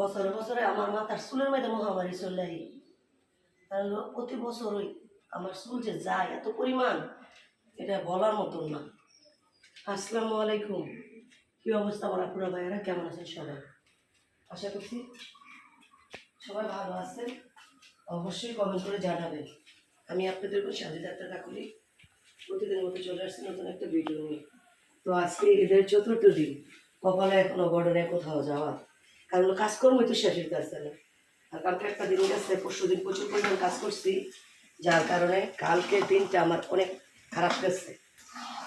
বছরে বছরে আমার মাথার চুলের মধ্যে মহামারী চলে আই, কারণ প্রতি বছরই আমার চুল যে যায় এত পরিমাণ, এটা বলার মতন না। আসসালামু আলাইকুম, কী অবস্থা আমার আপুরা ভাইয়েরা, কেমন আছেন সবাই? আশা করছি সবাই ভালো আছেন। অবশ্যই কমেন্ট করে জানাবেন। আমি আপনাদের সাজিদ একটা কাকুলি প্রতিদিনের মতো চলে আসছি নতুন একটা ভিডিও নিয়ে। তো আজকে ঈদের চতুর্থ দিন, কপালে এখনো বর্ডারে কোথাও যাওয়া, কারণ কাজকর্মই তো শেষের কাজ না। আর কালকে একটা দিন গেছে, পরশু দিন প্রচুর পরিমাণ কাজ করছি, যার কারণে কালকে দিনটা আমার অনেক খারাপ গেছে।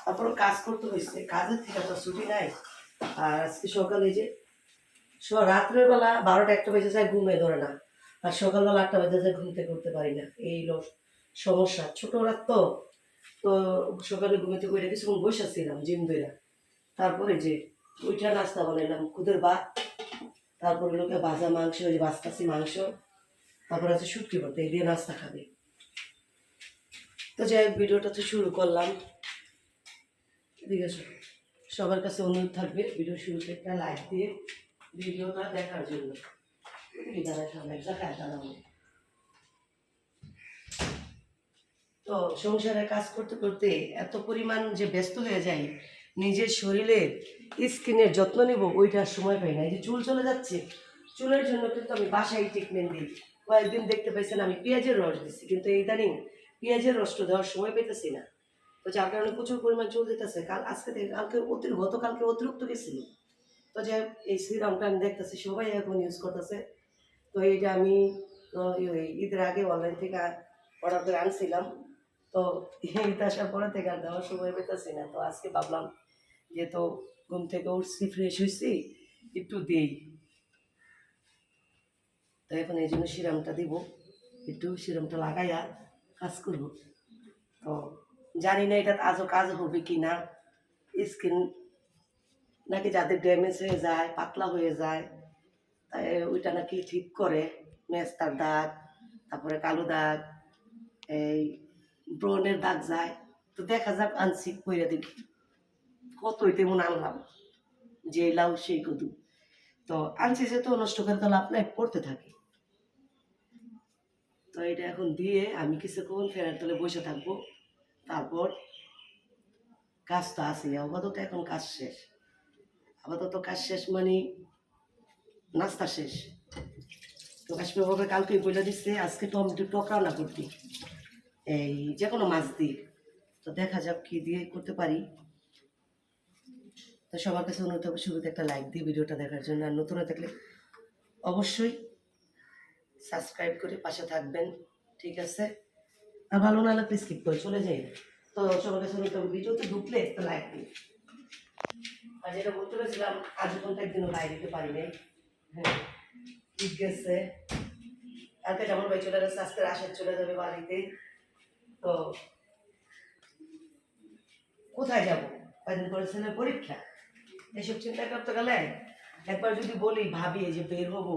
তারপর কাজ করতে হয়েছে, কাজের থেকে তো ছুটি নাই। আর আজকে সকালে যে রাত্রের বেলা 12টা-1টা বেজে যায়, ঘুমে ধরে না। আর সকালবেলা 8টা বেজে যায়, ঘুম থেকে উঠতে পারি না। এই সমস্যা। ছোট রাত তো তো সকালে ঘুমেতে করে কিছুক্ষণ বসেছিলাম জিম ধরে। তারপরে যে ওইটা নাস্তা বানাইলাম, খুদের ভাত, তারপরে লোকে ভাজা মাংস, ওই যে বাঁচতাছি মাংস, তারপরে আছে শুটকি ভর্তা, এই দিয়ে নাস্তা খাবে। তো যাই হোক, ভিডিওটা তো শুরু করলাম। ঠিক আছে, সবার কাছে অনুরোধ থাকবে ভিডিও শুরুতে একটা লাইক দিয়ে ভিডিওটা দেখার জন্য। তো সংসারে কাজ করতে করতে এত পরিমাণ যে ব্যস্ত হয়ে যায়, নিজের শরীরের স্কিনের যত্ন নিব ওইটার সময় পাই না। এই যে চুল চলে যাচ্ছে, চুলের জন্য কিন্তু আমি বাসায় ট্রিটমেন্ট দিই। কয়েকদিন দেখতে পাইছেন আমি পেঁয়াজের রস দিচ্ছি, কিন্তু ইদানিং পেঁয়াজের রসটা দেওয়ার সময় পেতেছি না। তো যার কারণে প্রচুর পরিমাণ চুল যেতেছে। আজকে থেকে গতকালকে অতিরিক্ত গেছিল। তো যাই হোক, এই সিরামটা আমি দেখতেছি সবাই এখন ইউজ করতেছে। তো এইটা আমি ঈদের আগে অনলাইন থেকে অর্ডার করে আনছিলাম। তো ঈদ আসার পরে থেকে আর দেওয়ার সময় পেতেছি না। তো আজকে ভাবলাম যেহেতু ঘুম থেকে উঠছি, ফ্রেশ হয়েছি, একটু দিই। তো এখন এই জন্য সিরামটা দিব, একটু সিরামটা লাগাইয়া কাজ করব। তো জানি না এটা আজও কাজ হবে কি না। স্কিন নাকি যাদের ড্যামেজ হয়ে যায়, পাতলা হয়ে যায়, তাই ওইটা নাকি ঠিক করে। মেস্তার দাগ, তারপরে কালো দাগ, এই ব্রণের দাগ যায়। তো দেখা যাক, আনছি কইরা দিবি। কতই তেমন আনলাম, যে লাউ সেই কদু। তো আনছি যে তো নষ্ট করে তো লাভ নাই, পড়তে থাকি। তো এটা এখন দিয়ে আমি কিছুক্ষণ ফ্যানের তলে বসে থাকবো। তারপর কাজ তো আছে, আপাতত এখন কাজ শেষ। আপাতত কাজ শেষ মানে নাস্তা শেষ। তো কাশ্মীর বাবা কালকে বলে দিচ্ছে আজকে টমেটো টক রান্না করতি, এই যে কোনো মাছ দিয়ে। তো দেখা যাক কি দিয়ে করতে পারি। তো সবার কাছে অনুরোধ হবে শুরুতে একটা লাইক দিয়ে ভিডিওটা দেখার জন্য। আর নতুন হয়ে থাকলে অবশ্যই সাবস্ক্রাইব করে পাশে থাকবেন, ঠিক আছে? আর ভালো না লাগলে স্কিপ করে চলে যাই। তো সবার কাছে অনুরোধ হবে ভিডিওতে ঢুকলে একটা লাইক দিন। আর যেটা বলতে পেরেছিলাম, আজ পর্যন্ত একদিনও লাইক দিতে পারি নাই। হ্যাঁ, ঠিক গেছে। কালকে যেমন ভাই চলে গেছে, আজকে রাশেদ চলে যাবে বাড়িতে। তো কোথায় যাবো, কয়েকদিন করে ছেলের পরীক্ষা, এসব চিন্তা করতে গেলে একবার যদি বলি ভাবি যে বের হবো,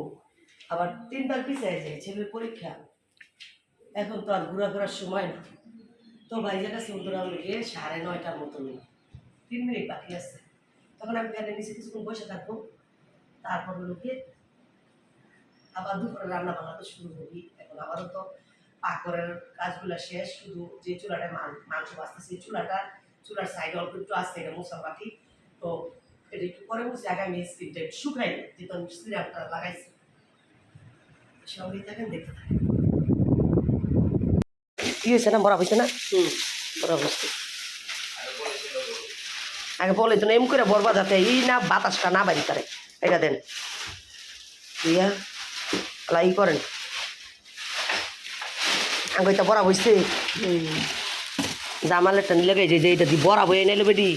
আবার 3বার পিছিয়ে যায় ছেলের পরীক্ষা। এখন তো আর ঘোরাফেরার সময় না। তো ভাইজার কাছে উত্তরা লোকে 9:30টার মতো নেই, 3 মিনিট বাকি আছে। তখন আমি ফ্যানের নিচে কিছুক্ষণ বসে থাকবো। তারপর লোকে আবার দুপুরে রান্না বান্না তো শুরু করি। এখন আবারও তো পাকড়ের কাজগুলো শেষ, শুধু যে চুলাটায় মাংস বাঁচতেছে, চুলার সাইডে অল্প একটু আসছে, এটা মশলা বাকি। তো এটা একটু পরে বলছি, আগে আমি স্কিনটা একটু শুকাই না, যেহেতু আমি সিরামটা লাগাইছি। সঙ্গেই থাকেন, দেখতে থাকেন। কি হয়েছে না, বড়া হয়েছে না? বড়া হচ্ছে। আগে বলে তো না, এম করে বরবা যাতে এই না বাতাসটা না বাড়ি তারে। এটা দেন ইয়া ই করেন। আগে তো বড়া বসছে, জামালেরটা নিলে গেছে যে এটা দি বড়া বয়ে নিলে বেডি,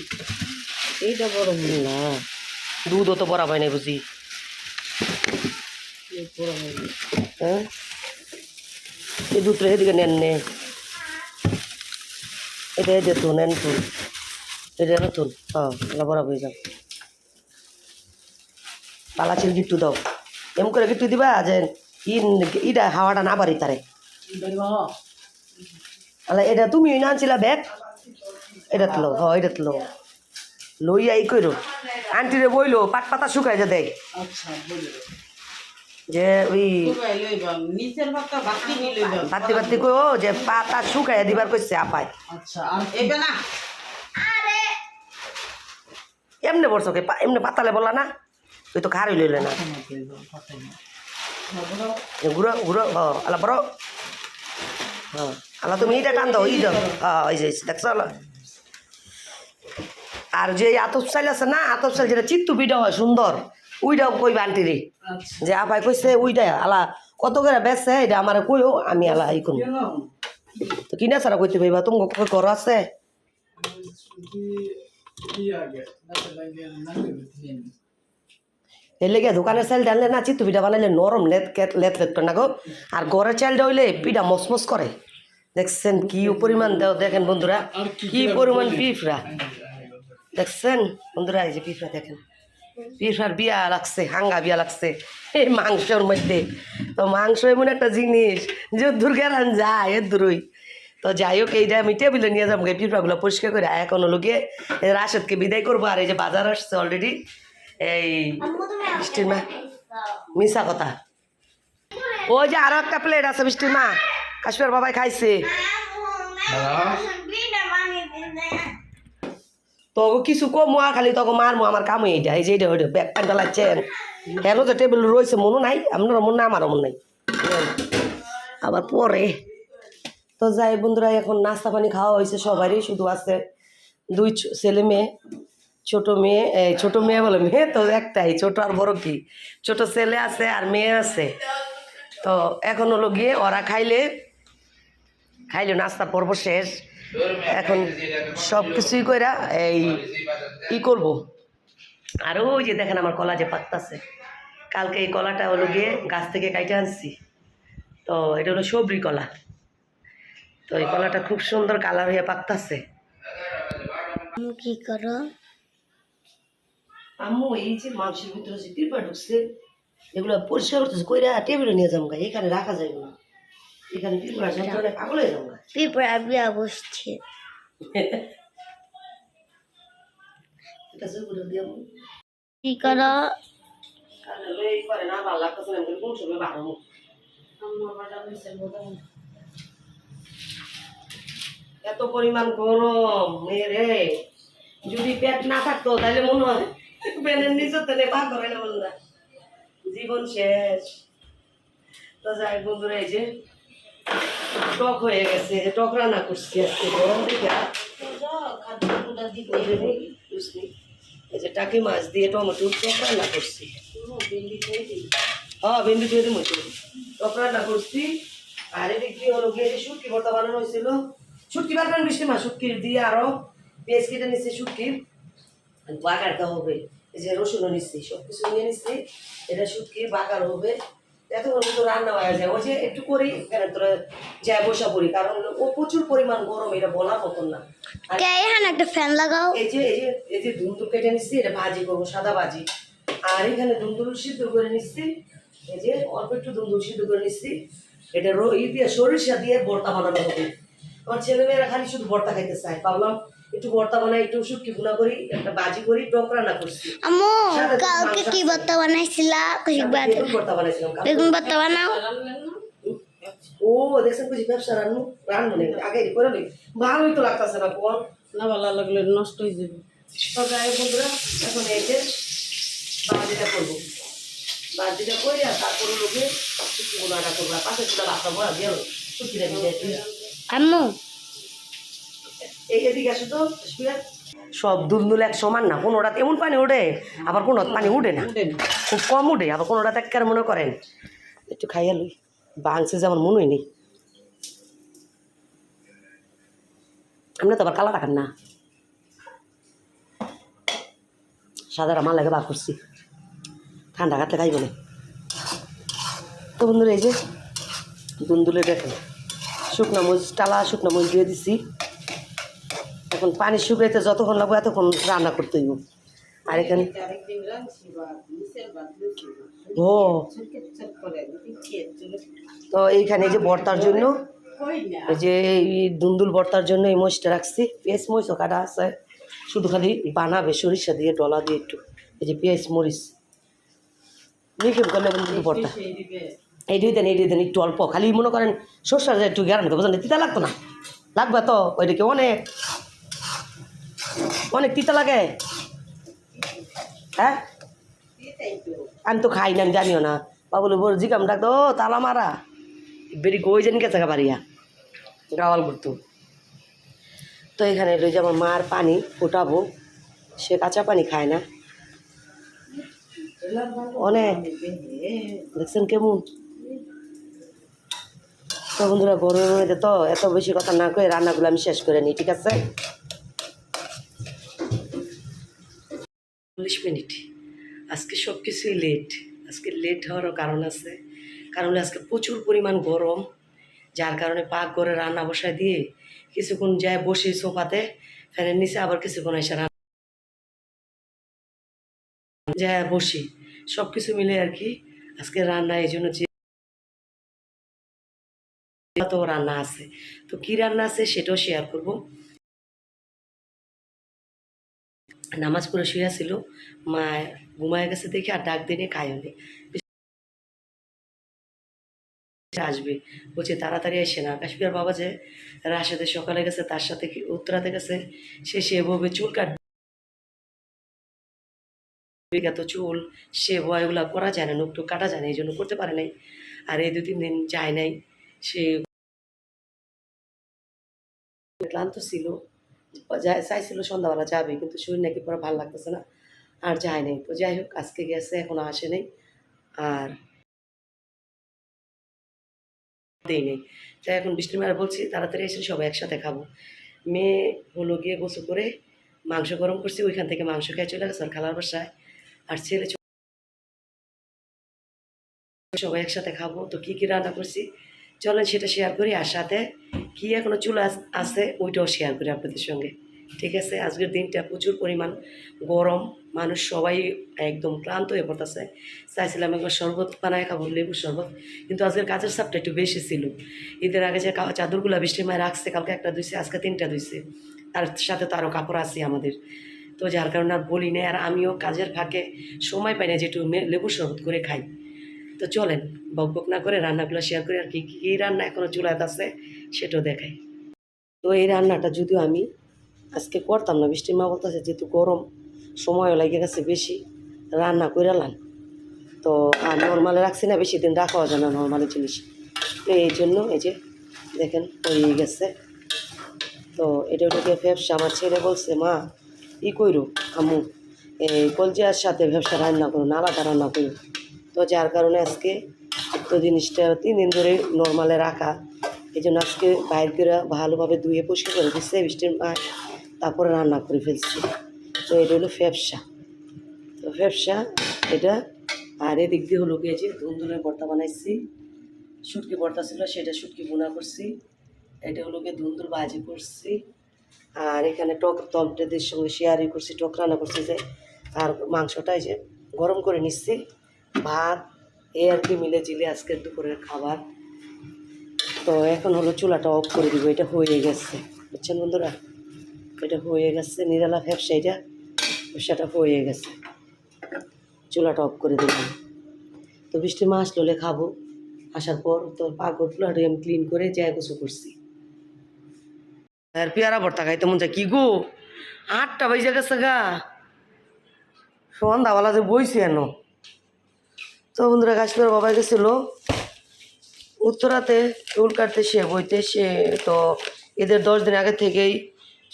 এইটা বড় না, দুধও তো বড়া বয় নাই বুঝি। হ্যাঁ, এই দুধটা এদিকে নেন নে, এটা এই দেখুন, নেন তো, এটা নতুন। হ্যাঁ, এটা বড়া বয়ে যাও। পালাচিল গিট্টু দাও, এম করে গিট্টু দিবা যে ইটা হাওয়াটা না বাড়ি তারে। আলা এটা তুমি না আনছিলা ব্যাগ, এটা তো লো। হ্যাঁ, এটা তো লো, লইয়া ই করো। আন্টিরে বইলো পাট পাতা শুকাই যা দেখ। যে ওই শুকাই লইবাম নিচের পাতা বাতি নি লইবাম বাতি বাতি কই ও যে পাতা শুকাইয়া দিবার কইছে আপায় আচ্ছা আর এইবে না এমনি বলছো কে এমনি পাতালে বললা না তুই তো খারই লইলে না ঘুরো ঘুরো আলা বড় আলা তুমি এইটা টান দাও এই দাও এই যে দেখছো আর যে আতপ চাইল আছে না আতপ চাইল যেটা চিত্তু পিঠা হয় সুন্দর উইটাও কইবা আন্টিরে যে আপাই কইছে উইটা আলা কত করে বেচছে এটা আমার কইও আমি আলা ই করব তো কিনা ছাড়া কইতে পাইবা তুমি ঘর আছে এর লেগে দোকানের চাল ডাললে না চিত্তু পিঠা বানাইলে নরম লেট লেট করে না গো আর ঘরের চালটা হইলে পিঠা মসমস করে দেখছেন কি পরিমাণ দেও দেখেন বন্ধুরা কি পরিমাণ পিঁপড়া দেখছেন বন্ধুরা এই যে পিঁপড়া দেখেন পিঁপড়ার বিয়া লাগছে হাঙ্গা বিয়া লাগছে এই মাংসর মধ্যে তো মাংস এমন একটা জিনিস যে দুর্গারান যায় এর দূরই তো যাই হোক এইটা আমি টেবিলে নিয়ে যাবো পিঁপড়াগুলো পরিষ্কার করে এখন লোকে রাশেদকে বিদায় করবো আর এই যে বাজার আসছে অলরেডি এই বৃষ্টির মা মিশা কথা ওই যে আরো একটা প্লেট আছে বৃষ্টির মা কাশ্মীর বাবাই খাইছে তো কিছু কম খালি তখন মারমো আমার কাম এইটা এই যে এইটা ওইটা ব্যাগ প্যান্ট লাগছেন কেন তো টেবিল রয়েছে মনও নাই আপনারও মন নাই আমারও মন নাই আবার পরে তো যাই বন্ধুরা এখন নাস্তা পানি খাওয়া হয়েছে সবারই শুধু আছে দুই ছেলে মেয়ে ছোট মেয়ে বলে মেয়ে তো একটাই ছোট আর বড় কি ছোট ছেলে আছে আর মেয়ে আছে তো এখন হলো গিয়ে ওরা খাইলে নাস্তার পর্ব শেষ এখন সব কিছুই কইরা এই ই করবো আর ওই যে দেখেন আমার কলা যে পাকতাছে কালকে এই কলাটা হলো গিয়ে গাছ থেকে কাইটে আনছি তো এটা হলো সবরি কলা তো এই কলাটা খুব সুন্দর কালার হয়ে পাকতাছে কি করো আম্মু এই যে মাংসের ভিতরে যে পিঁপড়া ঢুকছে এগুলো পরিষ্কার করতেছে কইরা টেবিলে নিয়ে যাবো এখানে রাখা যাবে না এখানে পিঁপড়া যন্ত্রণায় পাগল হয়ে যাবো পিঁপড়া বিয়া বসছে এটা সেগুলো দিয়ে কি করো এই করে না ভালো লাগতেছে না কোন সময় বাড়াবো এত পরিমাণ গরম মেরে যদি পেট না থাকতো তাহলে মনে হয় পেনের নিচে তেলে পা করে না বন্ধুরা জীবন শেষ তো যাই বন্ধুরা এই যে টক হয়ে গেছে যে টক রান্না করছি আজকে গরম দেখে এই যে টাকি মাছ দিয়ে টমেটো টক রান্না করছি হ্যাঁ ভেন্ডি দিয়ে দিই টক রান্না করছি আর এদিক দিয়ে হলো গিয়ে শুটকি ভর্তা বানানো হয়েছিল শুটকি বানান বৃষ্টি মা শুটকি দিয়ে আরো পেঁয়াজ কেটে নিচ্ছি শুটকির বাগারটা হবে এই যে রসুনও নিচ্ছি সব কিছু নিয়ে নিচ্ছি এটা শুটকি বাগার হবে এতক্ষণ কিন্তু রান্না হয়ে যায় ওই যে একটু করি কেন তোরা যায় বসা পড়ি কারণ ও প্রচুর পরিমাণ গরম এটা বলার মতন না এখানে একটা ফ্যান লাগাও এই যে ধুন্দুল কেটে নিচ্ছি এটা ভাজি করবো সাদা ভাজি আর এখানে ধুন্দুল সিদ্ধ করে নিচ্ছি এই যে অল্প একটু ধুন্দুল সিদ্ধ করে নিচ্ছি এটা দিয়ে সরিষা দিয়ে ভর্তা বানানো হবে আমার ছেলেমেয়েরা খালি শুধু ভর্তা খাইতে চায় ভাবলাম একটু ভর্তা বানাই একটু শুটকি ভুনা করি একটা ভাজি করি টক রান্না করছি আম্মু কালকে কি ভর্তা বানাইছিলা বেগুন ভর্তা বানাইছিলাম বেগুন ভর্তা বানাও ও দেখছেন বুঝি ব্যবসা রান্না নেই আগে করে নেই ভালোই তো লাগতেছে না কোন না ভালো লাগলে নষ্ট হয়ে যাবে তো যাই বন্ধুরা এখন এই যে ভাজিটা করবো ভাজিটা করে আর তারপরে লোকে শুটকি ভুনাটা করবো আর পাশে চুলা ভাতটা ভরা দিয়ে শুটকিটা দিয়ে আম্মু এদিকে আসো তো সব দুলদুল এক সমান না কোনোটা এমন পানি উঠে আবার কোনো পানি উঠে না খুব কম উঠে আবার কোনোটা এক মনে করেন একটু খাইয়া লই বাংছে যেমন মনে নেই আমরা তো আবার কালা রাখান না সাদারা মাল লাগে বার করছি ঠান্ডা কাটলে খাইব না তো বন্ধুরা এই যে দুন্দুলে দেখেন শুকনো মরিচ টালা শুকনো মরিচ দিয়ে দিছি এখন পানি শুকাইতে যতক্ষণ লাগবে এতক্ষণ রান্না করতে হইব আর এখানে ও তো এইখানে যে ভর্তার জন্য এই যে এই দুন্দুল ভর্তার জন্য এই মরিচটা রাখছি পেঁয়াজ মরিচও কাটা আছে শুধু খালি বানাবে সরিষা দিয়ে ডলা দিয়ে একটু এই যে পেঁয়াজ মরিচ লিখে করলে কিন্তু ভর্তা সেই দিবে এই দুই দেন একটু অল্প খালি মনে করেন সর্ষার যে একটু গ্যারান বুঝলেন তিতা লাগতো না লাগবে তো ওইদিকে অনেক অনেক তিতা লাগে হ্যাঁ আমি তো খাই না আমি জানিও না বাবুল বড় জিকাম ডাকতো ও তালা মারা বেরি গই জানি গেছে বাড়িয়া গাওয়াল ঘুরতো তো এখানে রয়েছে আমার মার পানি ফুটাবো সে কাঁচা পানি খায় না অনেক দেখছেন কেমন তো বন্ধুরা গরমের মধ্যে তো এত বেশি কথা না করে রান্নাগুলো আমি শেষ করে নিই ঠিক আছে 40 মিনিট আজকে সব কিছুই লেট আজকে লেট হওয়ারও কারণ আছে কারণ আজকে প্রচুর পরিমাণ গরম যার কারণে পাকঘরে রান্না বসায় দিয়ে কিছুক্ষণ যায় বসি সোফাতে ফ্যানের নিচে আবার কিছুক্ষণ এসে রান্না যায় বসি সব কিছু মিলে আর কি আজকে রান্না এই জন্য যে তো রান্না আছে তো কি রান্না আছে সেটাও শেয়ার করব নামাজ পড়ে শুয়েছিল মা ঘুমায় গেছে দেখে আর ডাক দিনে খায়নি আসবে বলছে তাড়াতাড়ি এসে না কাশ্মীর বাবা যে রাশেদে সকালে গেছে তার সাথে কি উত্তরাতে গেছে সে সেভাবে চুল কাটবে এত চুল সে এগুলা করা যায় না নুকটুক কাটা যায় না এই জন্য করতে পারে নাই আর এই 2-3 দিন যায় নাই সে ক্লান্ত ছিল চাইছিল সন্ধ্যাবেলা যাবে কিন্তু শরীর নাকি পরে ভালো লাগতেছে না আর যায় নাই তো যাই হোক আজকে গেছে এখনো আসে নাই আর দেই নেই তাই এখন বৃষ্টির মেলা বলছি তাড়াতাড়ি এসে সবাই একসাথে খাবো মেয়ে হলো গিয়ে গোসল করে মাংস গরম করছি ওইখান থেকে মাংস খেয়ে চলে গেছে আর খালার বাসায় আর ছেলে সবাই একসাথে খাবো তো কী কী রান্না করছি চলেন সেটা শেয়ার করি আর সাথে কী এখনো চুলা আছে ওইটাও শেয়ার করি আপনাদের সঙ্গে ঠিক আছে আজকের দিনটা প্রচুর পরিমাণ গরম মানুষ সবাই একদম ক্লান্ত হয়ে পড়তেছে চাইছিলাম একবার শরবত বানায় খাবো লেবুর শরবত কিন্তু আজকের কাজের চাপটা একটু বেশি ছিল ঈদের আগে যে চাদরগুলো বৃষ্টির মায় রাখছে কালকে একটা ধুইছে আজকে 3টা ধুইছে তার সাথে তো আরও কাপড় আছে আমাদের তো যার কারণে আর বলি না আর আমিও কাজের ফাঁকে সময় পাই না যে একটু লেবুর শরবত করে খাই তো চলেন বক বক না করে রান্নাগুলো শেয়ার করি আর কি কী রান্না এখনও চুলাতে আছে সেটাও দেখাই তো এই রান্নাটা যদিও আমি আজকে করতাম না বৃষ্টির মা বলতেছে যেহেতু গরম সময়ও লেগে গেছে বেশি রান্না করে লান তো আর নর্মালে রাখছি না বেশি দিন রাখাও যায় না নর্মালি জিনিস তো এই জন্য এই যে দেখেন হয়ে গেছে তো এটা ওটাকে ব্যবসা আমার ছেলে বলছে মা ই কইরো আম্মু এই কলজিয়ার সাথে ব্যবসা রান্না করুন আলাদা রান্না করুন তো যার কারণে আজকে তো জিনিসটা 3 দিন ধরে নর্মালে রাখা এই জন্য আজকে বাইর করে ভালোভাবে ধুয়ে পরিষ্কার করে দিচ্ছে বৃষ্টির মায় তারপরে রান্না করে ফেলছি তো এটা হলো ব্যবসা তো ব্যবসা এটা আর এদিক দিয়ে হলো গিয়ে যে ধুন্দুলের ভর্তা বানাইছি শুটকি ভর্তা ছিল সেটা শুটকি বোনা করছি এটা হলো গিয়ে ধুন্দুল ভাজি করছি আর এখানে টক তমটেদের সঙ্গে শেয়ারই করছি টক রান্না করছি যে আর মাংসটা এই যে গরম করে নিচ্ছি ভাত এই আর কি মিলে জিলে আজকের দুপুরের খাবার তো এখন হলো চুলাটা অফ করে দিব এটা হয়ে গেছে বুঝছেন বন্ধুরা এটা হয়ে গেছে নিরালা ব্যবসাটা হয়ে গেছে চুলাটা অফ করে দিলাম তো বৃষ্টি মাছ আসলে খাবো আসার পর তো পাকড় চুলাটা আমি ক্লিন করে যায় গোসু করছি আর পেয়ারা ভর্তা খাইতে মন চায় কি গো 8টা বাজে গেছে গা সন্ধ্যাবেলা যে বইছে এনো তো বন্ধুরা কাশ্মীর বাবা গেছিল উত্তরাতে চুল কাটতে সে বইতে সে তো এদের 10 দিন আগে থেকেই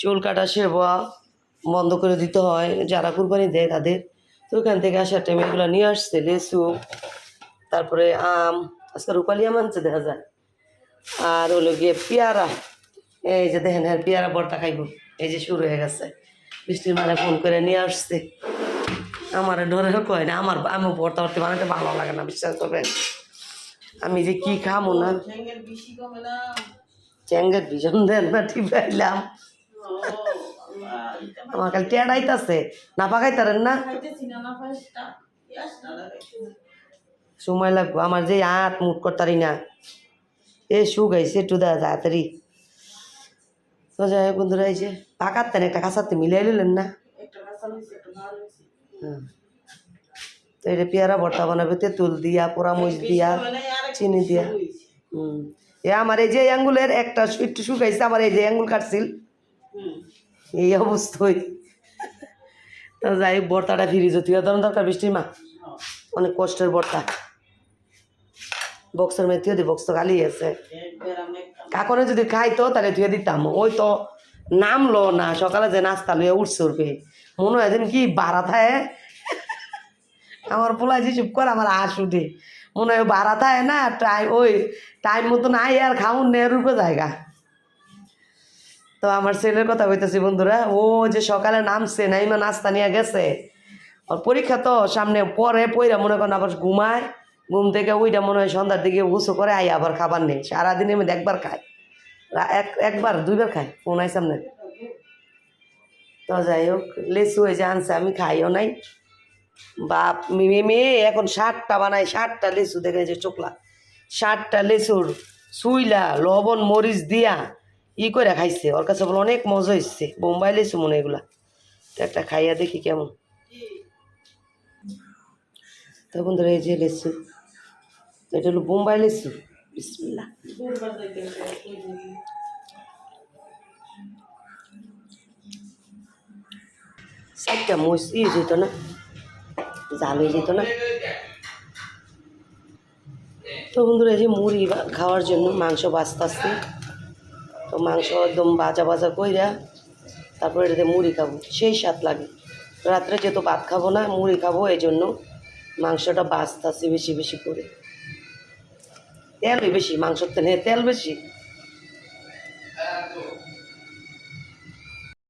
চুল কাটা সেবা বন্ধ করে দিতে হয় যারা কুরবানি দেয় তাদের তো ওখান থেকে আসার টাইম এগুলো নিয়ে আসছে লেসু তারপরে আম আজকে রূপালি আম আনছে দেখা যায় আর হলো গিয়ে পেয়ারা এই যে দেখেন হ্যাঁ পেয়ারা ভর্তা খাইব এই যে শুরু হয়ে গেছে বৃষ্টির মানে ফোন করে নিয়ে আসছে আমার ডরে কয় না আমার আমি ভর্তা ভর্তি বানাতে ভালো লাগে না বিশ্বাস করবেন আমি যে কি খামো না ঠ্যাঙ্গের বেশি কমে না চ্যাঙ্গের ভীষণ দেন না ঠিক পাইলাম আমার খালি টেড়াইতেছে না পাকাইতারেন না সময় লাগবো আমার যে হাত মুট করতারি না এ শুকাইছে একটু দেওয়া তাড়াতাড়ি তো যাই হোক বন্ধুরা এই যে পাকাতেন একটা কাঁচাতে মিলাই নিলেন না হ্যাঁ তো এটা পেয়ারা ভর্তা বানাবে তেঁতুল দিয়া পোড়ামরিচ দিয়া চিনি দিয়া। এ আমার এই যে আঙ্গুলের একটা একটু শুকাইছে, আমার এই যে আঙ্গুল কাটছিল এই অবস্থায়। তো যাই হোক ভর্তাটা ফ্রিজে তুই ধরুন দরকার বৃষ্টির মা, অনেক কষ্টের ভর্তা। বক্সের মেয়ে তুই বক্স তো খালি আছে, কাকনে যদি খাইতো তাহলে তুই দিতাম। ওই তো নামলো না, সকালে যে নাস্তা লইয়া উঠছে উঠবে মনে হয় যেন কি বাড়া থাকে। আমার পোলা যে চুপ করে আমার আশ উঠে, মনে হয় বাড়া থাকে না টাইম, ওই টাইম মতো নাই আর খাউন নেয়ার উপরে জায়গা। তো আমার ছেলের কথা বলতেছি বন্ধুরা, ও যে সকালে নামছে নাইমা নাস্তা নিয়ে গেছে, ওর পরীক্ষা তো সামনে, পরে পইরা মনে করেন আবার ঘুমায়, ঘুম থেকে ওইটা মনে হয় সন্ধ্যার দিকে উঁচু করে আই আবার খাবার নেই। সারাদিনের মধ্যে একবার খায়, একবার দুইবার খায়, ফোন আই সামনে। তো যাই হোক লেসু হয়ে যে আনছে, আমি খাইও নাই। বাপ মেয়ে এখন 60টা বানায়, 60টা লেসু দেখে যে চোখলা, 60টা লেসুর সুইলা লবণ মরিচ দিয়া ই করে খাইছে। ওর কাছে বলে অনেক মজা হচ্ছে, বোম্বাই লেসু মনে এগুলা। তো একটা খাইয়া দেখি কেমন। তো বন্ধুরা এই যে লেসু, তো এটা হলো বোম্বাই লেসু। বিসমিল্লাহ। সাইডটা মরিচ ইয়ে যেত না, জাল হয়ে যেত না। তো বন্ধুরা এই যে মুড়ি খাওয়ার জন্য মাংস বাঁচতেছি। তো মাংস একদম ভাজা ভাজা কইরা তারপরে এটাতে মুড়ি খাবো, সেই স্বাদ লাগে। রাত্রে যেহেতু ভাত খাবো না, মুড়ি খাবো, এই জন্য মাংসটা বাঁচতেছি বেশি বেশি করে। তেলই বেশি মাংসর, তেল তেল বেশি।